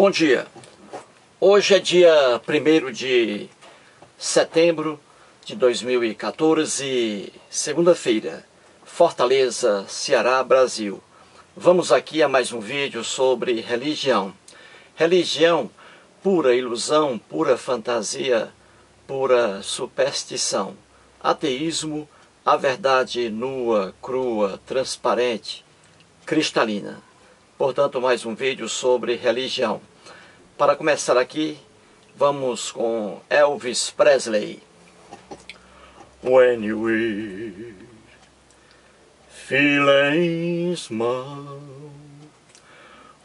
Bom dia. Hoje é dia 1º de setembro de 2014, segunda-feira, Fortaleza, Ceará, Brasil. Vamos aqui a mais um vídeo sobre religião. Religião, pura ilusão, pura fantasia, pura superstição. Ateísmo, a verdade nua, crua, transparente, cristalina. Portanto, mais um vídeo sobre religião. Para começar aqui, vamos com Elvis Presley. When you wish, feeling small,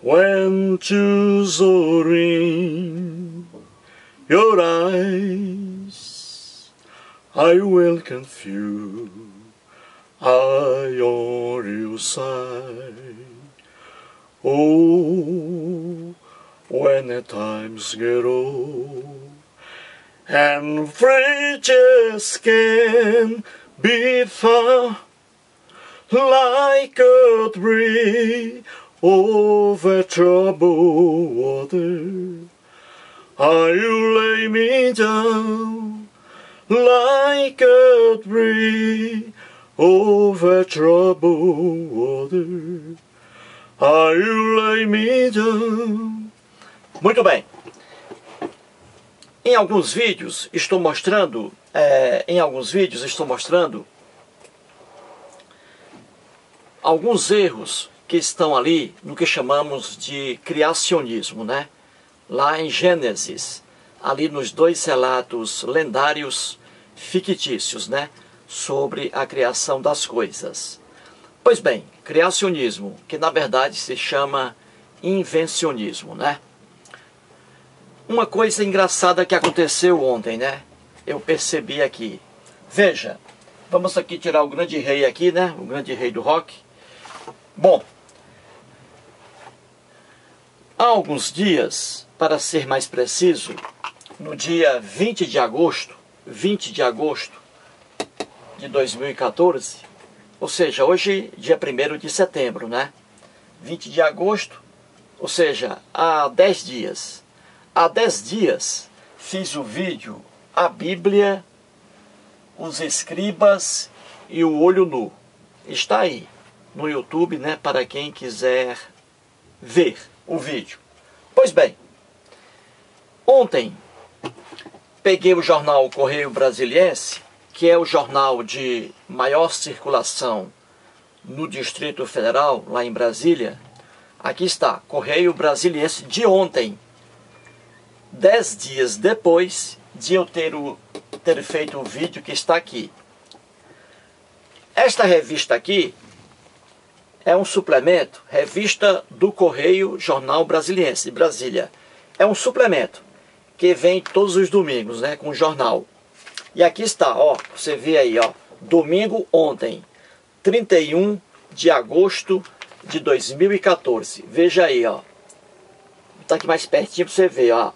when choose or in your eyes, I will confuse, I on your side. Oh, when the times get old and bridges can be found like a tree over troubled water, you lay me down like a tree over troubled water. You lay me down. Muito bem. Em alguns vídeos estou mostrando alguns erros que estão ali no que chamamos de criacionismo, né? Lá em Gênesis, ali nos dois relatos lendários fictícios, né? Sobre a criação das coisas. Pois bem, criacionismo, que na verdade se chama invencionismo, né? Uma coisa engraçada que aconteceu ontem, né? Eu percebi aqui. Veja, vamos aqui tirar o grande rei aqui, né? O grande rei do rock. Bom, há alguns dias, para ser mais preciso, no dia 20 de agosto de 2014, ou seja, hoje dia 1º de setembro, né? 20 de agosto, ou seja, há 10 dias. Há 10 dias fiz o vídeo A Bíblia, os Escribas e o Olho Nu. Está aí no YouTube, né? Para quem quiser ver o vídeo. Pois bem, ontem peguei o jornal Correio Brasiliense, que é o jornal de maior circulação no Distrito Federal, lá em Brasília. Aqui está, Correio Brasiliense de ontem, 10 dias depois de eu ter feito o vídeo que está aqui. Esta revista aqui é um suplemento, revista do Correio Jornal Brasiliense de Brasília. É um suplemento que vem todos os domingos, né, com o jornal. E aqui está, ó, você vê aí, ó, domingo ontem, 31 de agosto de 2014. Veja aí, ó. Tá aqui mais pertinho para você ver, ó,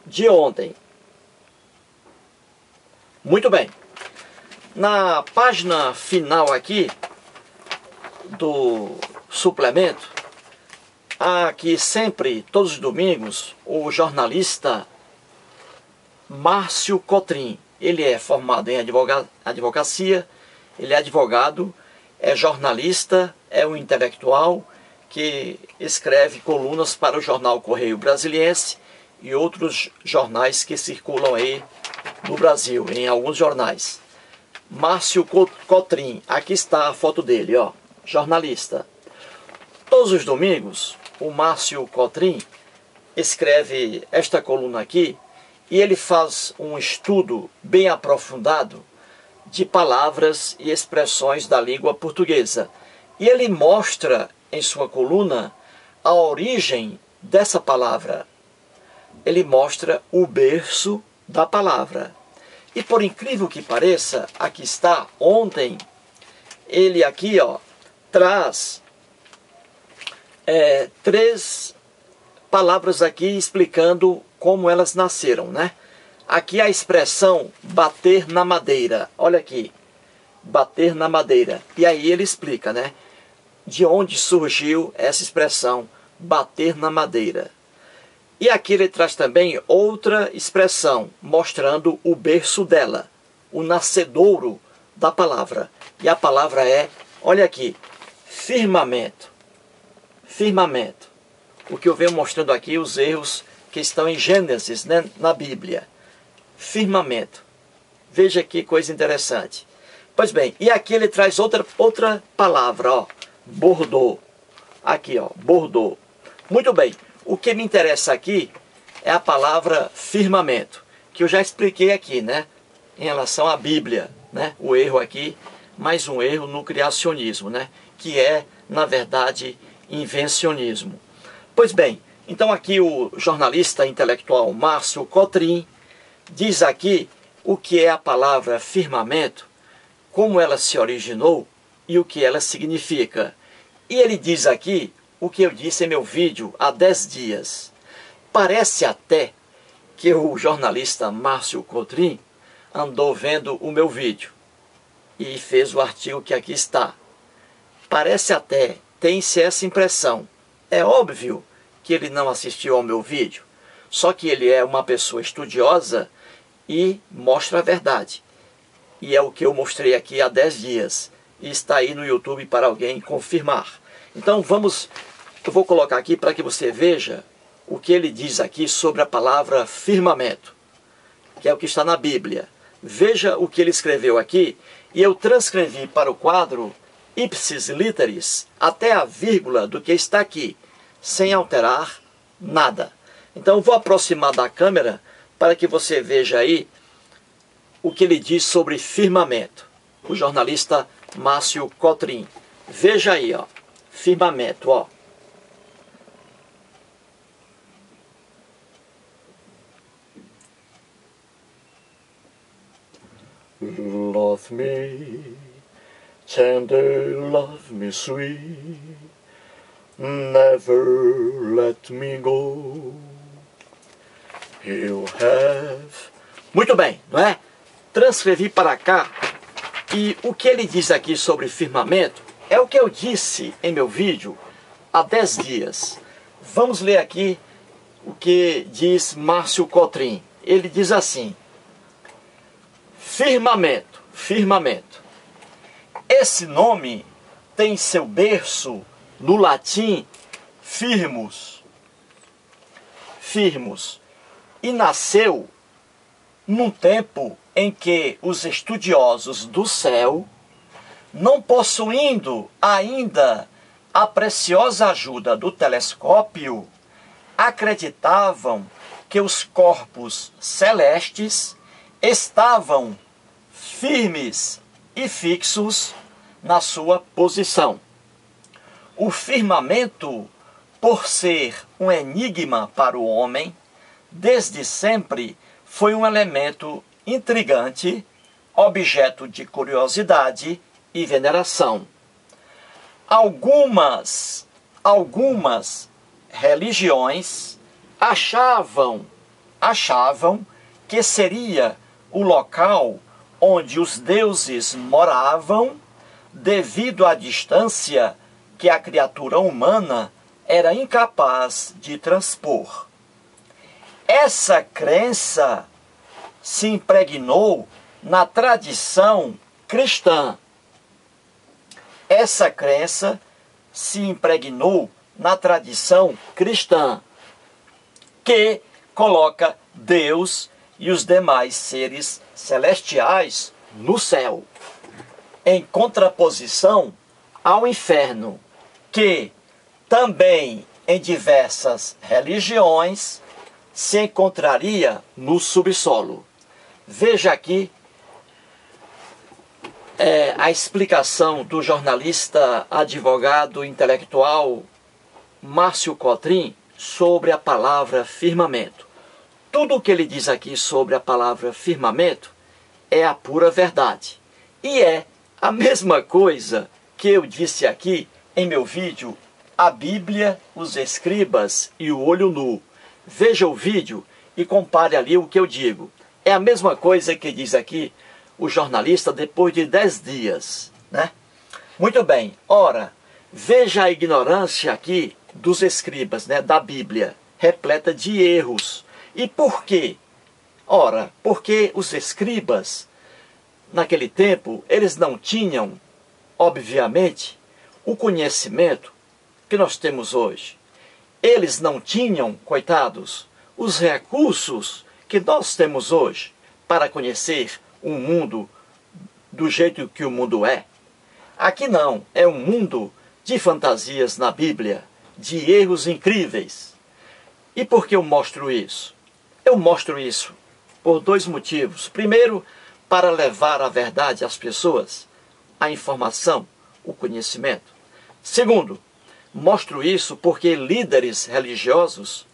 de ontem. Muito bem. Na página final aqui do suplemento, há aqui sempre, todos os domingos, o jornalista Márcio Cotrim. Ele é formado em advocacia, ele é advogado, é jornalista, é um intelectual que escreve colunas para o jornal Correio Brasiliense e outros jornais que circulam aí no Brasil, em alguns jornais. Márcio Cotrim, aqui está a foto dele, ó, jornalista. Todos os domingos, o Márcio Cotrim escreve esta coluna aqui, e ele faz um estudo bem aprofundado de palavras e expressões da língua portuguesa. E ele mostra em sua coluna a origem dessa palavra. Ele mostra o berço da palavra. E por incrível que pareça, aqui está, ontem, ele aqui, ó, traz 3 palavras aqui explicando como elas nasceram, né? Aqui a expressão bater na madeira. Olha aqui, bater na madeira. E aí ele explica, né? De onde surgiu essa expressão bater na madeira. E aqui ele traz também outra expressão, mostrando o berço dela, o nascedouro da palavra. E a palavra é, olha aqui, firmamento. Firmamento. O que eu venho mostrando aqui, os erros que estão em Gênesis, né, na Bíblia. Firmamento. Veja que coisa interessante. Pois bem, e aqui ele traz outra palavra, ó, Bordeaux. Aqui, ó, Bordeaux. Muito bem, o que me interessa aqui é a palavra firmamento, que eu já expliquei aqui, né, em relação à Bíblia, né, o erro aqui, mais um erro no criacionismo, né, que é, na verdade, invencionismo. Pois bem, então aqui o jornalista intelectual Márcio Cotrim diz aqui o que é a palavra firmamento, como ela se originou e o que ela significa. E ele diz aqui o que eu disse em meu vídeo há 10 dias. Parece até que o jornalista Márcio Cotrim andou vendo o meu vídeo e fez o artigo que aqui está. Parece até, tem-se essa impressão. É óbvio que ele não assistiu ao meu vídeo, só que ele é uma pessoa estudiosa e mostra a verdade. E é o que eu mostrei aqui há 10 dias. E está aí no YouTube para alguém confirmar. Então eu vou colocar aqui para que você veja o que ele diz aqui sobre a palavra firmamento, que é o que está na Bíblia. Veja o que ele escreveu aqui, e eu transcrevi para o quadro ipsis literis, até a vírgula do que está aqui, sem alterar nada. Então eu vou aproximar da câmera para que você veja aí o que ele diz sobre firmamento. O jornalista Márcio Cotrim. Veja aí, ó, firmamento, ó. Love me, tender, love me sweet, never let me go. You have... Muito bem, não é? Transcrevi para cá, e o que ele diz aqui sobre firmamento é o que eu disse em meu vídeo há 10 dias. Vamos ler aqui o que diz Márcio Cotrim. Ele diz assim: firmamento, firmamento. Esse nome tem seu berço no latim firmus, firmus, e nasceu num tempo em que os estudiosos do céu, não possuindo ainda a preciosa ajuda do telescópio, acreditavam que os corpos celestes estavam firmes e fixos na sua posição. O firmamento, por ser um enigma para o homem, desde sempre foi um elemento intrigante, objeto de curiosidade e veneração. Algumas religiões achavam que seria o local onde os deuses moravam, devido à distância que a criatura humana era incapaz de transpor. Essa crença se impregnou na tradição cristã. Essa crença se impregnou na tradição cristã, que coloca Deus e os demais seres celestiais no céu, em contraposição ao inferno, que também em diversas religiões se encontraria no subsolo. Veja aqui a explicação do jornalista, advogado, intelectual Márcio Cotrim sobre a palavra firmamento. Tudo o que ele diz aqui sobre a palavra firmamento é a pura verdade. E é a mesma coisa que eu disse aqui em meu vídeo, a Bíblia, os escribas e o olho nu. Veja o vídeo e compare ali o que eu digo. É a mesma coisa que diz aqui o jornalista depois de 10 dias, né? Muito bem, ora, veja a ignorância aqui dos escribas, né, da Bíblia. repleta de erros. E por quê? Ora, porque os escribas, naquele tempo, eles não tinham, obviamente, o conhecimento que nós temos hoje. Eles não tinham, coitados, os recursos que nós temos hoje para conhecer o mundo do jeito que o mundo é. Aqui não, é um mundo de fantasias na Bíblia, de erros incríveis. E por que eu mostro isso? Eu mostro isso por dois motivos. Primeiro, para levar a verdade às pessoas, a informação, o conhecimento. Segundo, mostro isso porque líderes religiosos,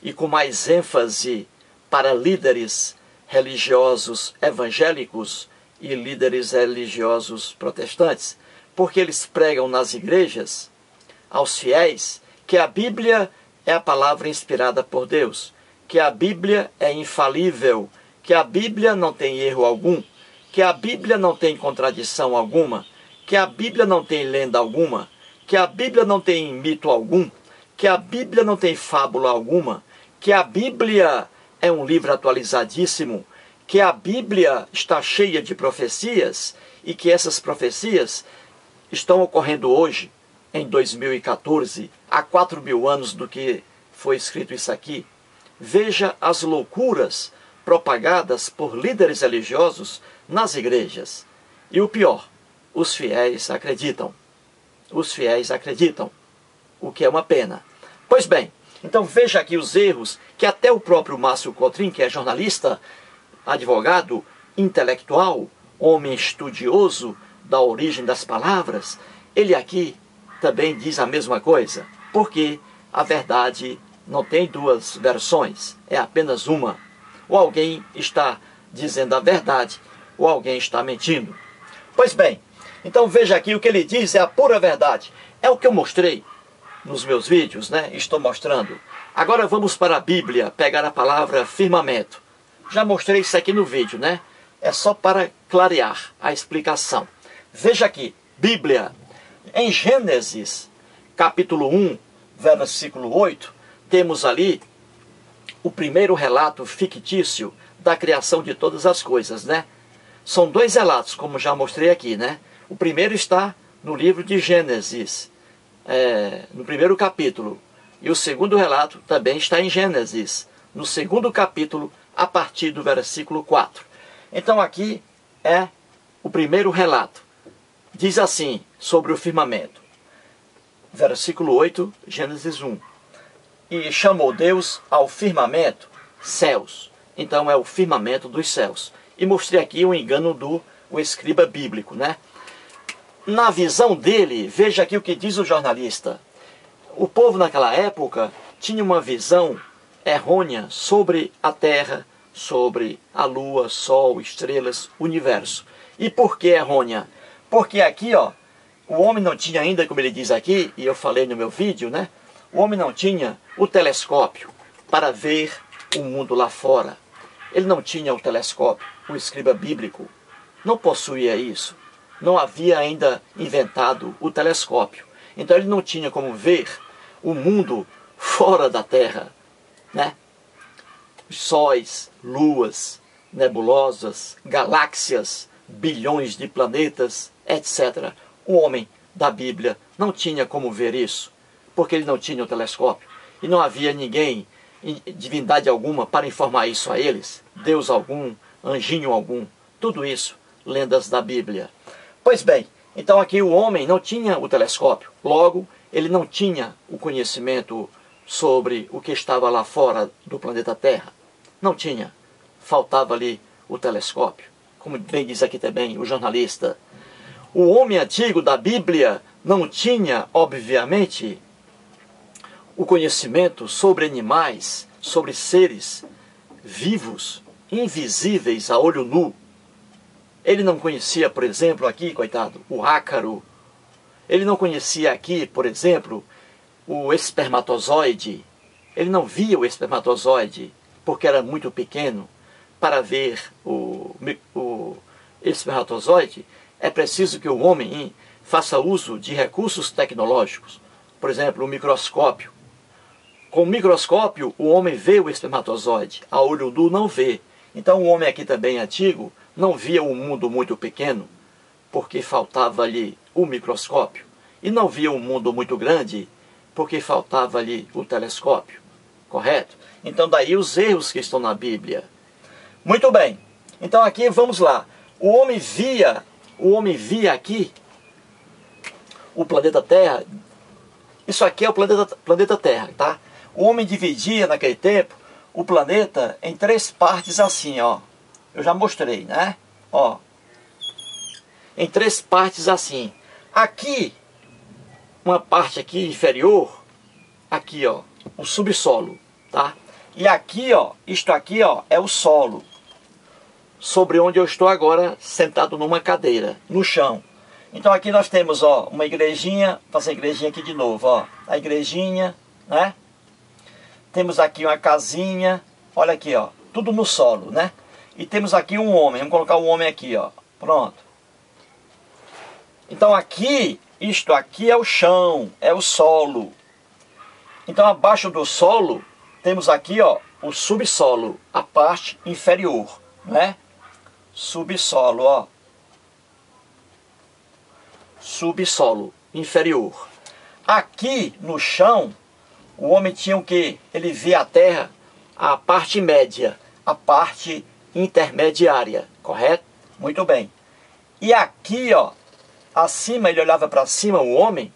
e com mais ênfase para líderes religiosos evangélicos e líderes religiosos protestantes, porque eles pregam nas igrejas aos fiéis que a Bíblia é a palavra inspirada por Deus, que a Bíblia é infalível, que a Bíblia não tem erro algum, que a Bíblia não tem contradição alguma, que a Bíblia não tem lenda alguma, que a Bíblia não tem mito algum, que a Bíblia não tem fábula alguma, que a Bíblia é um livro atualizadíssimo, que a Bíblia está cheia de profecias e que essas profecias estão ocorrendo hoje, em 2014, há 4.000 anos do que foi escrito isso aqui. Veja as loucuras propagadas por líderes religiosos nas igrejas. E o pior, os fiéis acreditam. Os fiéis acreditam, o que é uma pena. Pois bem, então veja aqui os erros que até o próprio Márcio Cotrim, que é jornalista, advogado, intelectual, homem estudioso da origem das palavras, ele aqui também diz a mesma coisa, porque a verdade não tem duas versões, é apenas uma. Ou alguém está dizendo a verdade, ou alguém está mentindo. Pois bem, então veja aqui o que ele diz é a pura verdade. É o que eu mostrei nos meus vídeos, né? Estou mostrando. Agora vamos para a Bíblia, pegar a palavra firmamento. Já mostrei isso aqui no vídeo, né? É só para clarear a explicação. Veja aqui, Bíblia. Em Gênesis, capítulo 1, versículo 8, temos ali o primeiro relato fictício da criação de todas as coisas, né? São dois relatos, como já mostrei aqui, né? O primeiro está no livro de Gênesis, no primeiro capítulo. E o segundo relato também está em Gênesis, no segundo capítulo, a partir do versículo 4. Então aqui é o primeiro relato. Diz assim, sobre o firmamento. Versículo 8, Gênesis 1. E chamou Deus ao firmamento céus. Então é o firmamento dos céus. E mostrei aqui o engano do escriba bíblico, né? Na visão dele, veja aqui o que diz o jornalista. O povo naquela época tinha uma visão errônea sobre a terra, sobre a lua, sol, estrelas, universo. E por que errônea? Porque aqui, ó, o homem não tinha ainda, como ele diz aqui, e eu falei no meu vídeo, né? O homem não tinha o telescópio para ver o mundo lá fora. Ele não tinha o telescópio, o escriba bíblico não possuía isso. Não havia ainda inventado o telescópio. Então ele não tinha como ver o mundo fora da Terra, né? Sóis, luas, nebulosas, galáxias, bilhões de planetas, etc. O homem da Bíblia não tinha como ver isso, porque ele não tinha o telescópio. E não havia ninguém, divindade alguma, para informar isso a eles. Deus algum, anjinho algum, tudo isso, lendas da Bíblia. Pois bem, então aqui o homem não tinha o telescópio. Logo, ele não tinha o conhecimento sobre o que estava lá fora do planeta Terra. Não tinha. Faltava ali o telescópio. Como bem diz aqui também o jornalista. O homem antigo da Bíblia não tinha, obviamente, o conhecimento sobre animais, sobre seres vivos, invisíveis a olho nu. Ele não conhecia, por exemplo, aqui, coitado, o ácaro. Ele não conhecia aqui, por exemplo, o espermatozoide. Ele não via o espermatozoide, porque era muito pequeno. Para ver o espermatozoide, é preciso que o homem faça uso de recursos tecnológicos. Por exemplo, o microscópio. Com o microscópio, o homem vê o espermatozoide, a olho nu não vê. Então o homem aqui também antigo não via um mundo muito pequeno, porque faltava-lhe o microscópio. E não via um mundo muito grande, porque faltava-lhe o telescópio. Correto? Então daí os erros que estão na Bíblia. Muito bem. Então aqui vamos lá. O homem via aqui o planeta Terra. Isso aqui é o planeta Terra, tá? O homem dividia naquele tempo o planeta em 3 partes assim, ó. Eu já mostrei, né? Ó. Em 3 partes assim. Aqui, uma parte aqui inferior, aqui, ó, o subsolo, tá? E aqui, ó, isto aqui, ó, é o solo. Sobre onde eu estou agora, sentado numa cadeira, no chão. Então aqui nós temos, ó, uma igrejinha, vou fazer a igrejinha aqui de novo, ó. A igrejinha, né? Temos aqui uma casinha, olha aqui, ó, tudo no solo, né? E temos aqui um homem, vamos colocar o homem aqui, ó, pronto. Então aqui, isto aqui é o chão, é o solo. Então abaixo do solo, temos aqui, ó, o subsolo, a parte inferior, né? Subsolo, ó. Subsolo inferior. Aqui no chão, o homem tinha o quê? Ele via a terra, a parte média, a parte intermediária, correto? Muito bem. E aqui, ó, acima, ele olhava para cima, o homem,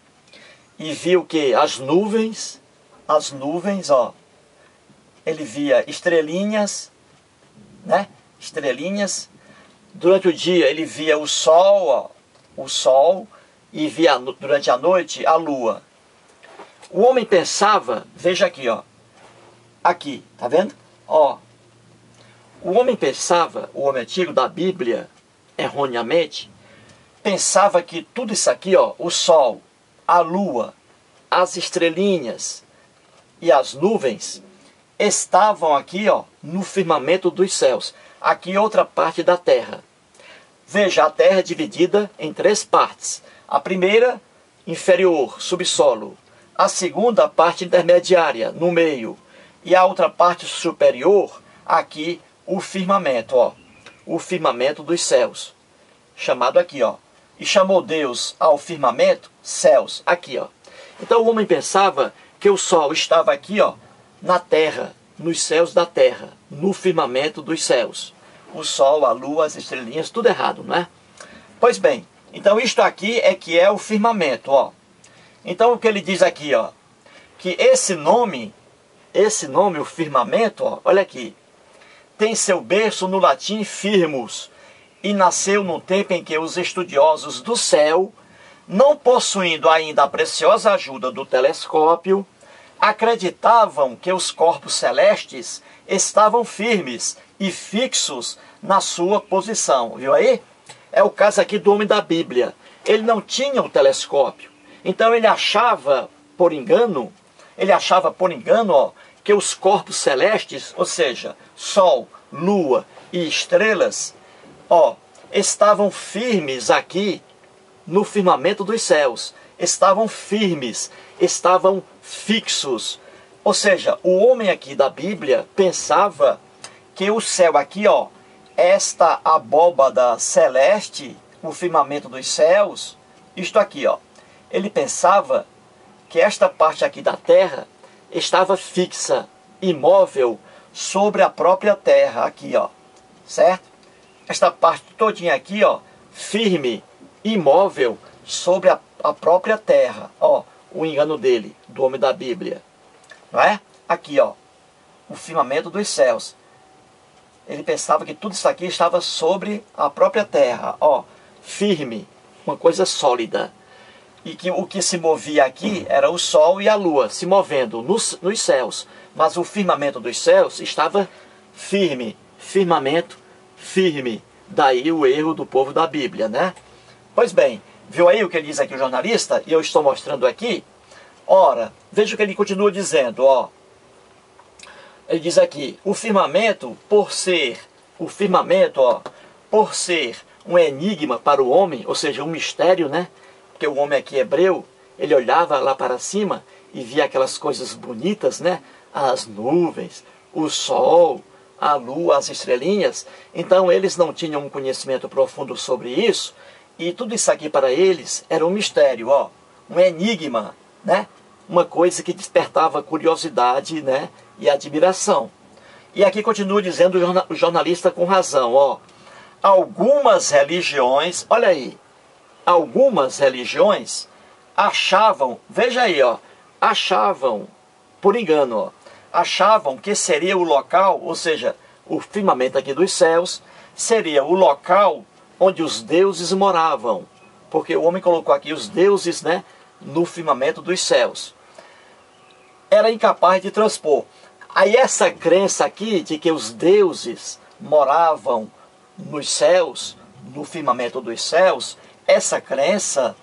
e via o quê? As nuvens, ó. Ele via estrelinhas, né? Estrelinhas. Durante o dia, ele via o sol, ó, o sol, e via durante a noite a lua. O homem pensava, veja aqui, ó. Aqui, tá vendo? Ó. O homem pensava, o homem antigo da Bíblia, erroneamente, pensava que tudo isso aqui, ó, o sol, a lua, as estrelinhas e as nuvens, estavam aqui, ó, no firmamento dos céus. Aqui outra parte da terra. Veja, a terra é dividida em 3 partes. A primeira, inferior, subsolo. A segunda, parte intermediária, no meio. E a outra parte superior, aqui, o firmamento, ó. O firmamento dos céus. Chamado aqui, ó. E chamou Deus ao firmamento, céus. Aqui, ó. Então o homem pensava que o sol estava aqui, ó, na terra, nos céus da terra, no firmamento dos céus. O sol, a lua, as estrelinhas, tudo errado, não é? Pois bem, então isto aqui é que é o firmamento, ó. Então o que ele diz aqui, ó, que esse nome, o firmamento, ó, olha aqui, tem seu berço no latim firmus, e nasceu no tempo em que os estudiosos do céu, não possuindo ainda a preciosa ajuda do telescópio, acreditavam que os corpos celestes estavam firmes e fixos na sua posição. Viu aí? É o caso aqui do homem da Bíblia. Ele não tinha o telescópio. Então ele achava por engano, ó, que os corpos celestes, ou seja, sol, lua e estrelas, ó, estavam firmes aqui no firmamento dos céus. Estavam firmes, estavam fixos. Ou seja, o homem aqui da Bíblia pensava que o céu aqui, ó, esta abóbada celeste, o firmamento dos céus, isto aqui, ó, ele pensava que esta parte aqui da terra estava fixa, imóvel, sobre a própria terra, aqui, ó, certo? Esta parte todinha aqui, ó, firme, imóvel, sobre a própria terra, ó, o engano dele, do homem da Bíblia, não é? Aqui, ó, o firmamento dos céus. Ele pensava que tudo isso aqui estava sobre a própria terra, ó, firme, uma coisa sólida. E que o que se movia aqui era o sol e a lua, se movendo nos céus. Mas o firmamento dos céus estava firme, firmamento firme. Daí o erro do povo da Bíblia, né? Pois bem, viu aí o que ele diz aqui o jornalista? E eu estou mostrando aqui. Ora, veja o que ele continua dizendo, ó. Ele diz aqui, o firmamento, por ser um enigma para o homem, ou seja, um mistério, né? Porque o homem aqui hebreu, ele olhava lá para cima e via aquelas coisas bonitas, né? As nuvens, o sol, a lua, as estrelinhas. Então eles não tinham um conhecimento profundo sobre isso, e tudo isso aqui para eles era um mistério, ó, um enigma, né? Uma coisa que despertava curiosidade, né? E admiração. E aqui continua dizendo o jornalista com razão, ó. Algumas religiões, olha aí, algumas religiões achavam, veja aí, ó, achavam, por engano, ó, achavam que seria o local, ou seja, o firmamento aqui dos céus, seria o local onde os deuses moravam. Porque o homem colocou aqui os deuses, né, no firmamento dos céus. Era incapaz de transpor. Aí essa crença aqui de que os deuses moravam nos céus, no firmamento dos céus, essa crença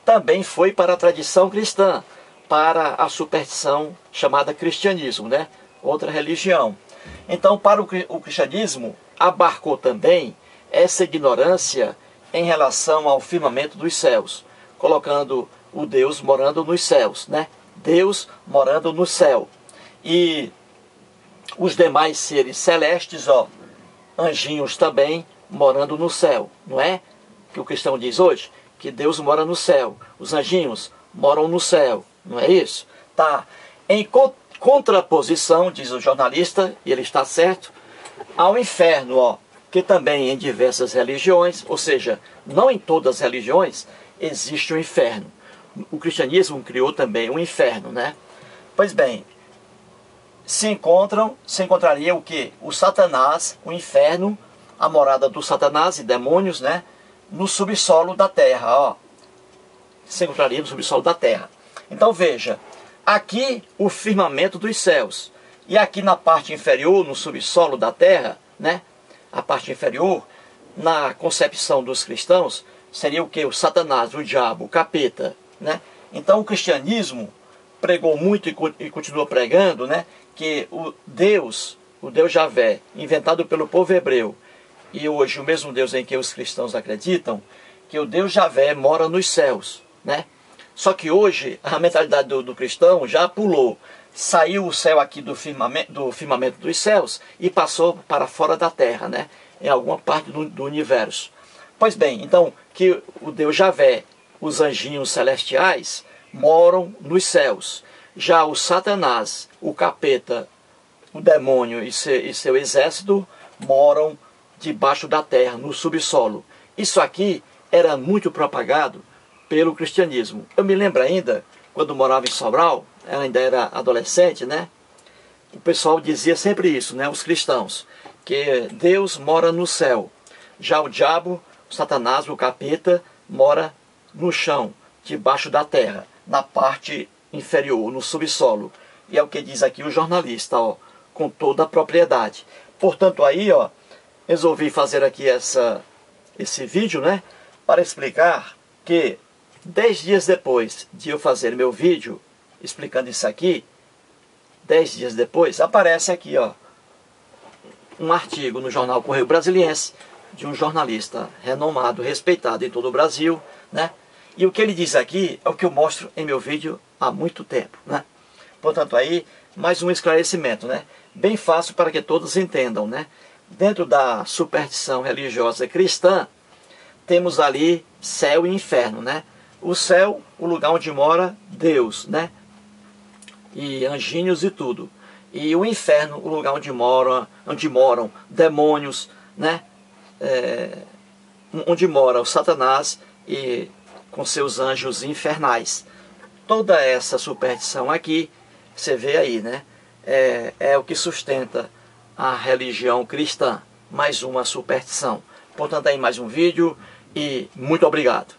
também foi para a tradição cristã, para a superstição chamada cristianismo, né? Outra religião. Então, para o cristianismo, abarcou também essa ignorância em relação ao firmamento dos céus, colocando o Deus morando nos céus, né? Deus morando no céu. E os demais seres celestes, ó, anjinhos também morando no céu, não é? Que o cristão diz hoje, que Deus mora no céu, os anjinhos moram no céu, não é isso? Tá. Em contraposição, diz o jornalista, e ele está certo, ao inferno, ó, que também em diversas religiões, ou seja, não em todas as religiões, existe o inferno. O cristianismo criou também o inferno, né? Pois bem, se encontraria o quê? O Satanás, o inferno, a morada do Satanás e demônios, né? No subsolo da terra, ó. Se encontraria no subsolo da terra. Então veja, aqui o firmamento dos céus. E aqui na parte inferior, no subsolo da terra, né? A parte inferior, na concepção dos cristãos, seria o que? O Satanás, o diabo, o capeta, né? Então o cristianismo pregou muito e continua pregando, né? Que o Deus Javé, inventado pelo povo hebreu, e hoje o mesmo Deus em que os cristãos acreditam, que o Deus Javé mora nos céus, né? Só que hoje a mentalidade do cristão já pulou, saiu o céu aqui do firmamento dos céus e passou para fora da terra, né? Em alguma parte do universo. Pois bem, então, que o Deus Javé, os anjinhos celestiais, moram nos céus. Já o Satanás, o capeta, o demônio e seu exército moram debaixo da terra, no subsolo. Isso aqui era muito propagado pelo cristianismo. Eu me lembro ainda, quando morava em Sobral, eu ainda era adolescente, né? O pessoal dizia sempre isso, né? Os cristãos, que Deus mora no céu. Já o diabo, o Satanás, o capeta, mora no chão, debaixo da terra, na parte inferior, no subsolo. E é o que diz aqui o jornalista, ó, com toda a propriedade. Portanto, aí, ó, resolvi fazer aqui esse vídeo, né, para explicar que 10 dias depois de eu fazer meu vídeo explicando isso aqui, 10 dias depois, aparece aqui, ó, um artigo no jornal Correio Brasiliense, de um jornalista renomado, respeitado em todo o Brasil, né? E o que ele diz aqui é o que eu mostro em meu vídeo há muito tempo, né? Portanto, aí, mais um esclarecimento, né? Bem fácil para que todos entendam, né? Dentro da superstição religiosa cristã, temos ali céu e inferno, né? O céu, o lugar onde mora Deus, né? E anjinhos e tudo. E o inferno, o lugar onde moram demônios, né? Onde mora o Satanás e com seus anjos infernais. Toda essa superstição aqui, você vê aí, né? É o que sustenta a religião cristã. Mais uma superstição. Portanto, aí mais um vídeo e muito obrigado.